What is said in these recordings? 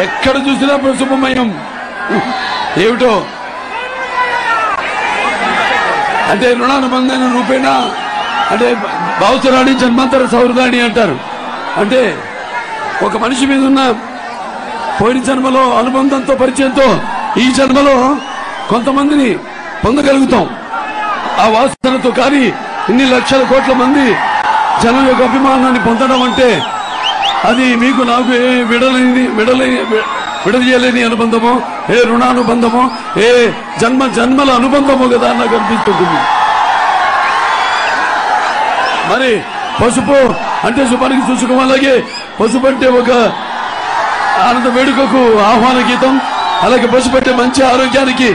ఎక్కడ చూసినా ప్రశుభమయం. ఏమిటో అంటే రుణానుబంధమైన రూపేణ అంటే భావసరాణి జన్మాంతర సౌహృదాన్ని అంటారు. అంటే ఒక మనిషి మీద ఉన్న పోయిన జన్మలో అనుబంధంతో పరిచయంతో ఈ జన్మలో కొంతమందిని పొందగలుగుతాం ఆ వాసనతో. కానీ ఇన్ని లక్షల కోట్ల మంది జనం యొక్క అభిమానాన్ని పొందడం అంటే అది మీకు నాకు ఏ విడదీయలేని అనుబంధమో, ఏ రుణానుబంధమో, ఏ జన్మల అనుబంధమో కదా నాకు అనిపిస్తుంది. మరి పసుపు అంటే శుభానికి సూచకం, అలాగే పసుపు అంటే ఒక ఆనంద వేడుకకు ఆహ్వాన గీతం, అలాగే పసుపు అంటే మంచి ఆరోగ్యానికి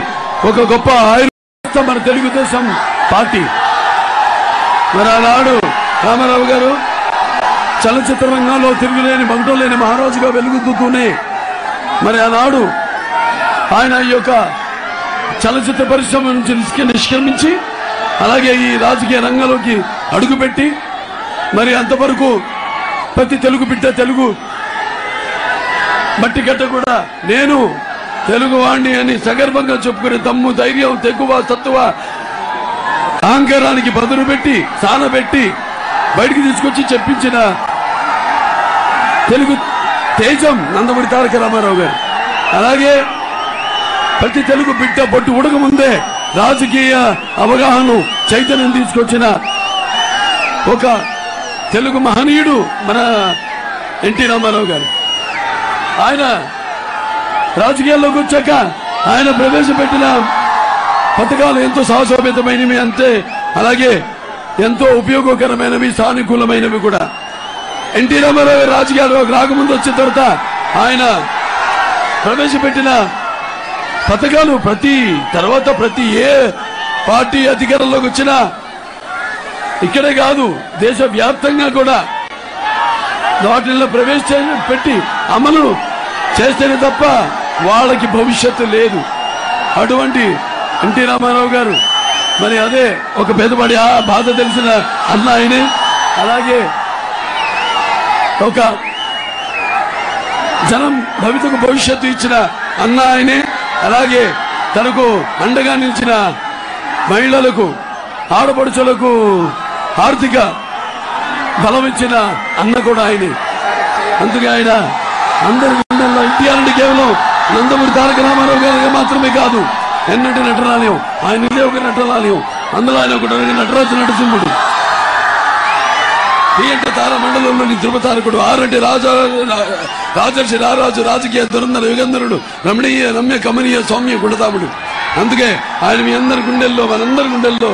ఒక గొప్ప ఆయుర్వేద మన తెలుగుదేశం పార్టీ. మరి ఆనాడు రామారావు గారు చలనచిత్ర రంగంలో తిరుగులేని మగటం లేని మహారాజుగా వెలుగుతూనే మరి ఆనాడు ఆయన ఈ యొక్క చలనచిత్ర పరిశ్రమ నుంచి నిష్క్రమించి అలాగే ఈ రాజకీయ రంగంలోకి అడుగుపెట్టి మరి అంతవరకు ప్రతి తెలుగు బిడ్డ తెలుగు మట్టి గడ్డ కూడా నేను తెలుగు వాణ్ణి అని సగర్భంగా చెప్పుకునే దమ్ము, ధైర్యం, తెగువ, సత్తువ, అహంకారానికి బదులు పెట్టి సానబెట్టి బయటికి తీసుకొచ్చి చెప్పించిన తెలుగు తేజం నందమూరి తారక రామారావు గారు. అలాగే ప్రతి తెలుగు బిడ్డ బొట్టు ఉడక ముందే రాజకీయ అవగాహన చైతన్యం తీసుకొచ్చిన ఒక తెలుగు మహనీయుడు మన ఎన్టీ రామారావు గారు. ఆయన రాజకీయాల్లోకి వచ్చాక ఆయన ప్రవేశపెట్టిన పథకాలు ఎంతో సాహసోపేతమైనవి, అంతే అలాగే ఎంతో ఉపయోగకరమైనవి, సానుకూలమైనవి కూడా. ఎన్టీ రామారావు రాజకీయాల్లోకి రాకముందు వచ్చిన తర్వాత ఆయన ప్రవేశపెట్టిన పథకాలు ప్రతి ఏ పార్టీ అధికారంలోకి వచ్చినా ఇక్కడే కాదు దేశవ్యాప్తంగా కూడా వాటిల్లో ప్రవేశపెట్టి అమలు చేస్తేనే తప్ప వాళ్ళకి భవిష్యత్తు లేదు. అటువంటి ఎన్టీ రామారావు గారు మరి అదే ఒక పెద్దవాడి బాధ తెలిసిన అన్న ఆయనే, అలాగే ఒక జనం భవితకు భవిష్యత్తు ఇచ్చిన అన్న ఆయనే, అలాగే తనకు అండగా నిలిచిన మహిళలకు ఆడపడుచులకు ఆర్థిక బలం ఇచ్చిన అన్న కూడా ఆయనే. అందుకే ఆయన అందరి గుండెల్లో ఎన్టీఆర్ అంటే కేవలం నందమూరి తారక రామారావు గారికి మాత్రమే కాదు, ఎన్నటి నటనాలయం, ఆయన ఇదే ఒక నటనాలయం. అందులో ఆయన ఒక నటరాజు నటసింహుడు, టీ అంటే తార మండలంలోని ధృవతారకుడు, ఆరంటే రాజర్షి రారాజు, రాజకీయ దురంధర యుగంధరుడు, రమణీయ రమ్య కమనీయ సౌమ్య గుణతాముడు. అందుకే ఆయన మీ అందరి గుండెల్లో మనందరి గుండెల్లో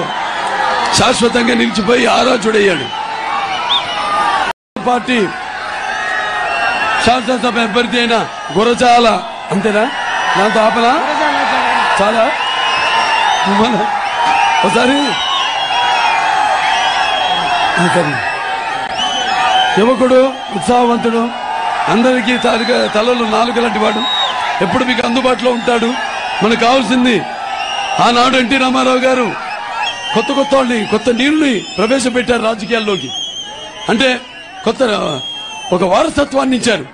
శాశ్వతంగా నిలిచిపోయి ఆరాజుడయ్యాడు. పార్టీ శాసనసభ అభ్యర్థి అయిన గురజాల, అంతేనా నాతో ఆపలా చాలా ఒకసారి యువకుడు, ఉత్సాహవంతుడు, అందరికీ తలలు నాలుగు లాంటి వాడు, ఎప్పుడు మీకు అందుబాటులో ఉంటాడు. మనకు కావాల్సింది ఆనాడు ఎన్టీ రామారావు గారు కొత్త నీళ్ళని ప్రవేశపెట్టారు రాజకీయాల్లోకి. అంటే ఒక వారసత్వాన్ని ఇచ్చారు.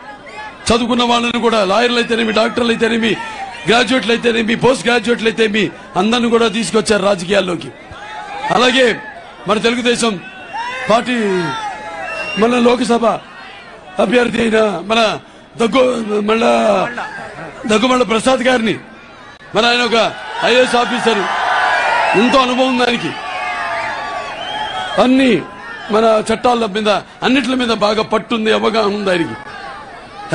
చదువుకున్న వాళ్ళని కూడా, లాయర్లు అయితేనేమి, డాక్టర్లు అయితేనేమి, గ్రాడ్యుయేట్లు అయితేనేమి, పోస్ట్ గ్రాడ్యుయేట్లు అయితేనేమి అందరిని కూడా తీసుకొచ్చారు రాజకీయాల్లోకి. అలాగే మన తెలుగుదేశం పార్టీ మన లోక్సభ అభ్యర్థి అయిన మన దగ్గుమళ్ళ ప్రసాద్ గారిని, మన ఆయన ఒక ఐఏఎస్ ఆఫీసర్, ఎంతో అనుభవం దానికి, అన్ని మన చట్టాల మీద అన్నిట్ల మీద బాగా పట్టుంది, అవగాహన ఉంది ఆయనకి.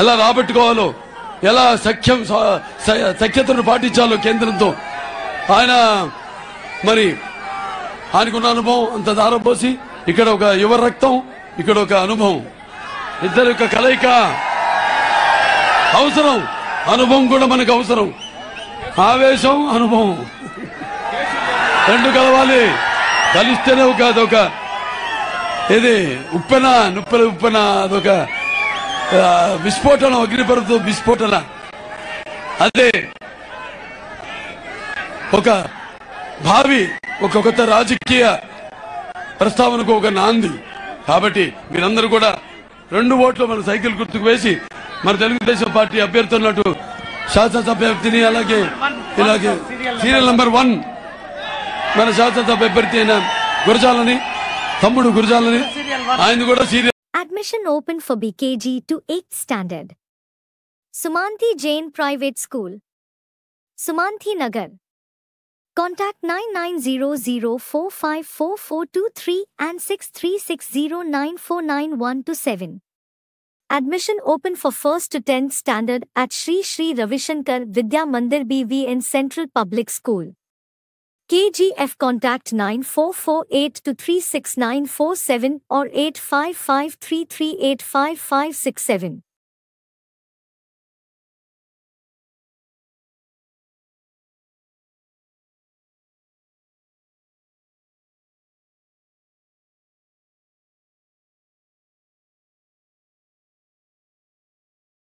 ఎలా రాబట్టుకోవాలో, ఎలా సఖ్యతను పాటించాలో కేంద్రంతో ఆయన మరి ఆయనకున్న అనుభవం అంత దారపోసి, ఇక్కడ ఒక యువ రక్తం, ఇక్కడ ఒక అనుభవం, ఇద్దరు యొక్క కలయిక అవసరం. అనుభవం కూడా మనకు అవసరం, ఆవేశం అనుభవం రెండు కలవాలి. కలిస్తేనే అదొక ఏది ఉప్పెన అదొక విస్ఫోటనం, అగ్నిపర్వత విస్ఫోటన. అదే ఒక భావి, ఒక కొత్త రాజకీయ ప్రస్తావనకు ఒక నాంది. కాబట్టి మీరందరూ కూడా 2 ఓట్లు మన సైకిల్ గుర్తుకు వేసి మన తెలుగుదేశం పార్టీ అభ్యర్థి ఉన్నట్టు శాసనసభ అభ్యర్థిని అలాగే సీరియల్ నంబర్ 1 మన శాసనసభ అభ్యర్థి అయిన గురజాలని తమ్ముడు గురజాలని ఆయన కూడా serial. Admission open for BKG to 8th standard. Sumanthi Jain Private School, Sumanthi Nagar. Contact 9900454423 and 6360949127. Admission open for 1st to 10th standard at Shri Shri Ravishankar Vidya Mandir BVN Central Public School. KGF contact 9448236947 or 8553385567.